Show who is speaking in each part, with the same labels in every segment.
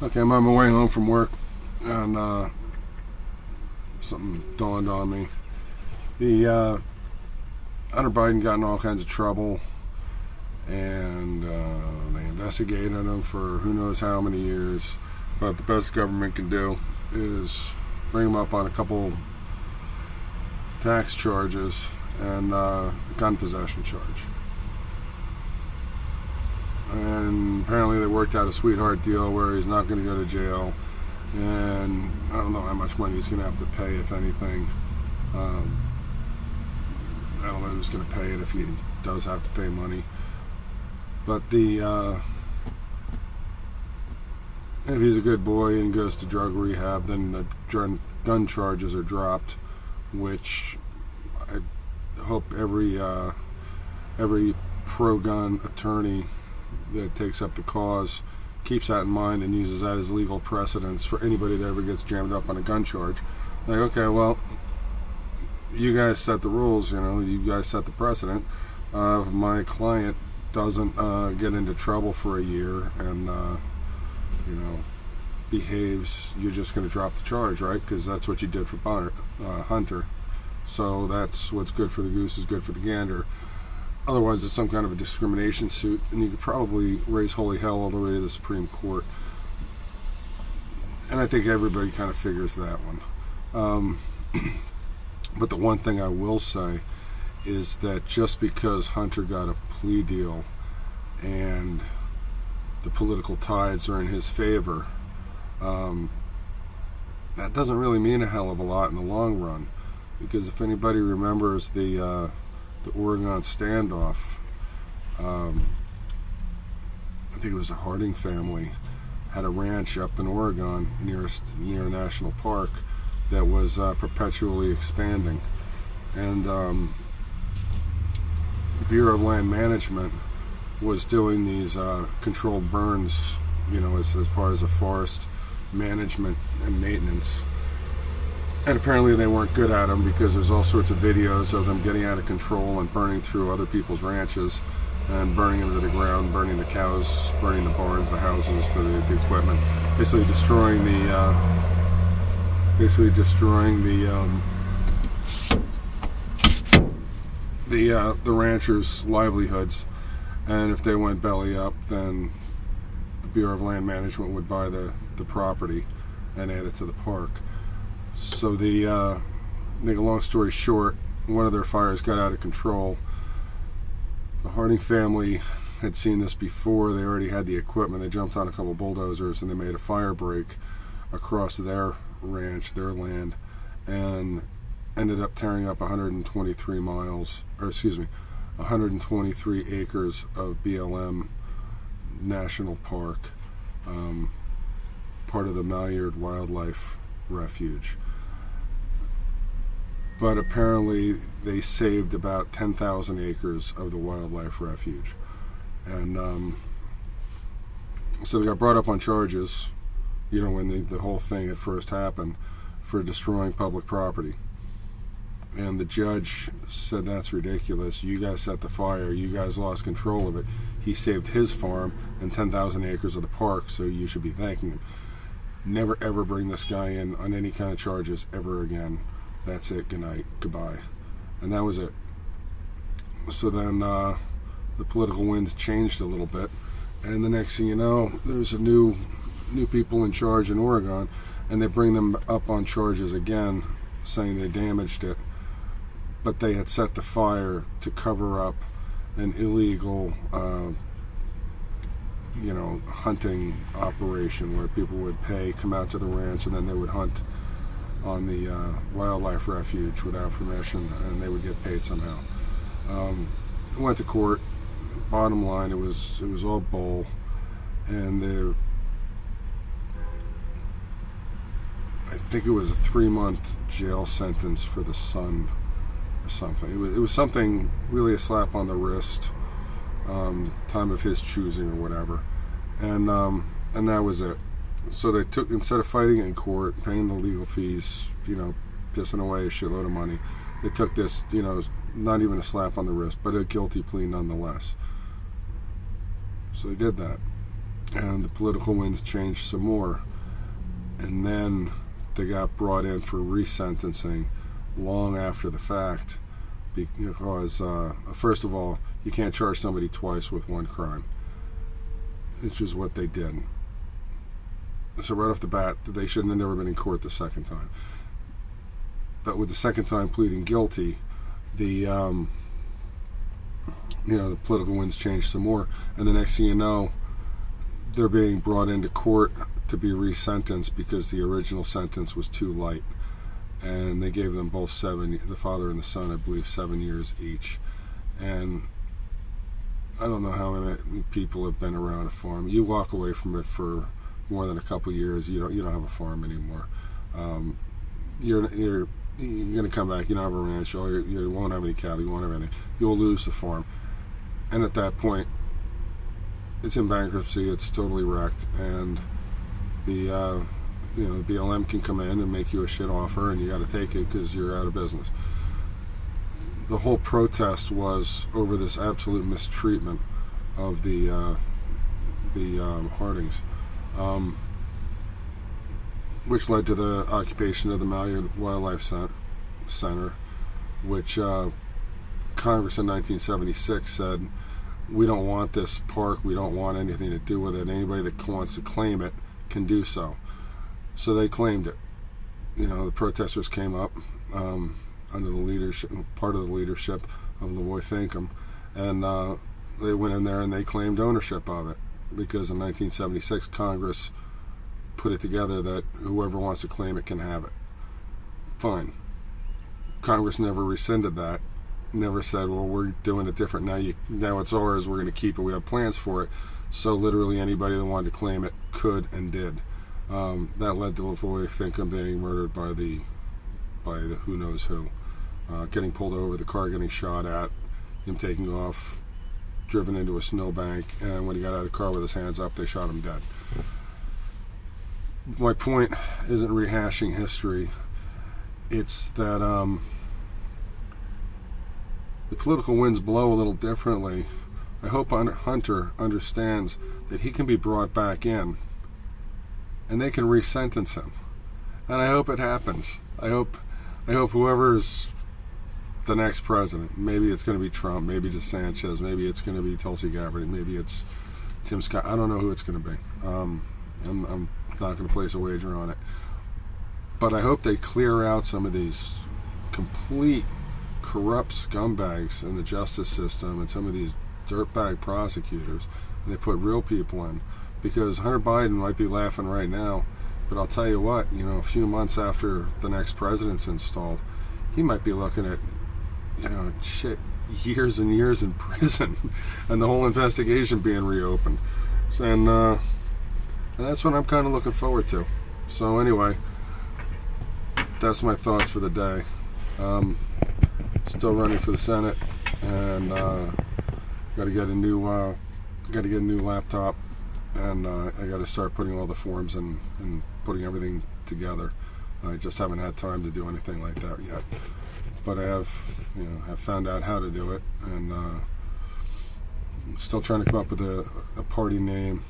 Speaker 1: Okay, I'm on my way home from work, and something dawned on me. The Hunter Biden got in all kinds of trouble, and they investigated him for who knows how many years. But the best the government can do is bring him up on a couple tax charges and a gun possession charge. And apparently they worked out a sweetheart deal where he's not going to go to jail, and I don't know how much money he's going to have to pay, if anything. I don't know who's going to pay it if he does have to pay money. But if he's a good boy and goes to drug rehab, then the gun charges are dropped, which I hope every pro-gun attorney that takes up the cause keeps that in mind and uses that as legal precedence for anybody that ever gets jammed up on a gun charge. Like, okay, well, you guys set the rules, you guys set the precedent. If my client doesn't get into trouble for a year and behaves, you're just going to drop the charge, right? Because that's what you did for Hunter. So that's what's good for the goose is good for the gander. Otherwise, it's some kind of a discrimination suit, and you could probably raise holy hell all the way to the Supreme Court. And I think everybody kind of figures that one. But the one thing I will say is that just because Hunter got a plea deal and the political tides are in his favor, that doesn't really mean a hell of a lot in the long run. Because if anybody remembers the Oregon standoff, I think it was the Harding family had a ranch up in Oregon near a national park that was perpetually expanding, and the Bureau of Land Management was doing these controlled burns, as part of the forest management and maintenance. And apparently they weren't good at them, because there's all sorts of videos of them getting out of control and burning through other people's ranches and burning them to the ground, burning the cows, burning the barns, the houses, the equipment, basically destroying the ranchers' livelihoods. And if they went belly up, then the Bureau of Land Management would buy the property and add it to the park. So I think a long story short, one of their fires got out of control. The Harding family had seen this before. They already had the equipment. They jumped on a couple bulldozers and they made a fire break across their ranch, their land, and ended up tearing up 123 acres of BLM National Park, part of the Malyard Wildlife Refuge. But apparently they saved about 10,000 acres of the wildlife refuge. And so they got brought up on charges, when the whole thing at first happened, for destroying public property. And the judge said, that's ridiculous. You guys set the fire. You guys lost control of it. He saved his farm and 10,000 acres of the park, so you should be thanking him. Never ever bring this guy in on any kind of charges ever again. That's it. Good night. Goodbye. And that was it. So then the political winds changed a little bit, and the next thing you know, there's a new people in charge in Oregon, and they bring them up on charges again, saying they damaged it, but they had set the fire to cover up an illegal hunting operation where people would come out to the ranch, and then they would hunt on the wildlife refuge without permission, and they would get paid somehow. Went to court. Bottom line, it was all bull, and I think it was a 3-month jail sentence for the son or something. It was something really a slap on the wrist, time of his choosing or whatever, and that was it. So they took, instead of fighting it in court, paying the legal fees, pissing away a shitload of money, they took this, not even a slap on the wrist, but a guilty plea nonetheless. So they did that. and the political winds changed some more, and then they got brought in for resentencing long after the fact, because first of all, you can't charge somebody twice with one crime, which is what they did. So right off the bat, they shouldn't have never been in court the second time. But with the second time pleading guilty, the the political winds changed some more, and the next thing you know, they're being brought into court to be resentenced because the original sentence was too light, and they gave them both the father and the son, I believe, 7 years each. And I don't know how many people have been around a farm. You walk away from it for more than a couple years, you don't have a farm anymore. You're going to come back. You don't have a ranch, or you won't have any cattle. You won't have anything. You'll lose the farm, and at that point, it's in bankruptcy. It's totally wrecked, and the the BLM can come in and make you a shit offer, and you got to take it because you're out of business. The whole protest was over this absolute mistreatment of the Hardings, which led to the occupation of the Maui Wildlife Center, which Congress in 1976 said, we don't want this park, we don't want anything to do with it. Anybody that wants to claim it can do so. So they claimed it. The protesters came up under the leadership, part of the leadership of Lavoy Finkum, and they went in there and they claimed ownership of it, because in 1976 Congress put it together that whoever wants to claim it can have it. Fine. Congress never rescinded that. Never said, well, we're doing it different now. Now it's ours. We're going to keep it. We have plans for it. So literally anybody that wanted to claim it could and did. That led to Lavoy Finkum being murdered by the who knows who, getting pulled over, the car getting shot at, him taking off, driven into a snowbank, and when he got out of the car with his hands up, they shot him dead. My point isn't rehashing history. It's that the political winds blow a little differently. I hope Hunter understands that he can be brought back in and they can resentence him. And I hope it happens. I hope whoever's the next president, maybe it's going to be Trump, maybe it's Sanchez, maybe it's going to be Tulsi Gabbard, maybe it's Tim Scott. I don't know who it's going to be. I'm not going to place a wager on it. But I hope they clear out some of these complete corrupt scumbags in the justice system and some of these dirtbag prosecutors, and they put real people in. Because Hunter Biden might be laughing right now, but I'll tell you what, a few months after the next president's installed, he might be looking at, years and years in prison and the whole investigation being reopened. And that's what I'm kind of looking forward to. So anyway, that's my thoughts for the day. Still running for the Senate, and got to get a new laptop, and I got to start putting all the forms and putting everything together. I just haven't had time to do anything like that yet, but I have found out how to do it, and still trying to come up with a party name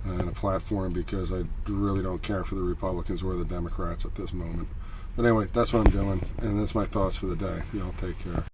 Speaker 1: and a platform, because I really don't care for the Republicans or the Democrats at this moment. But anyway, that's what I'm doing, and that's my thoughts for the day. Y'all take care.